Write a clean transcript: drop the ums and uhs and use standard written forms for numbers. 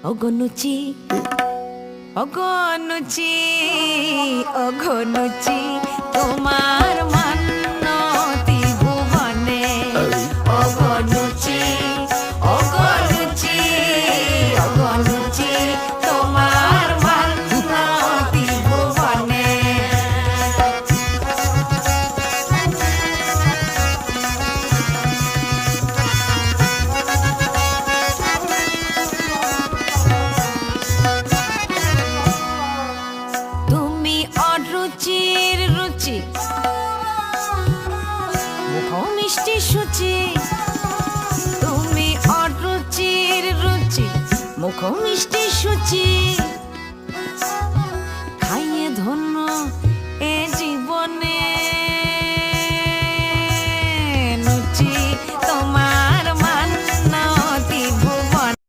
অগনুচি অগনুচি অগনুচি তোমার মান্যতি ভুবনে অগনুচি অগনুচি অগনুচি তোমার মান্যতি ভুবনে অরুচির রুচি মুখ মিষ্টি সুচি তুমি অরুচির রুচি মুখ মিষ্টি সুচি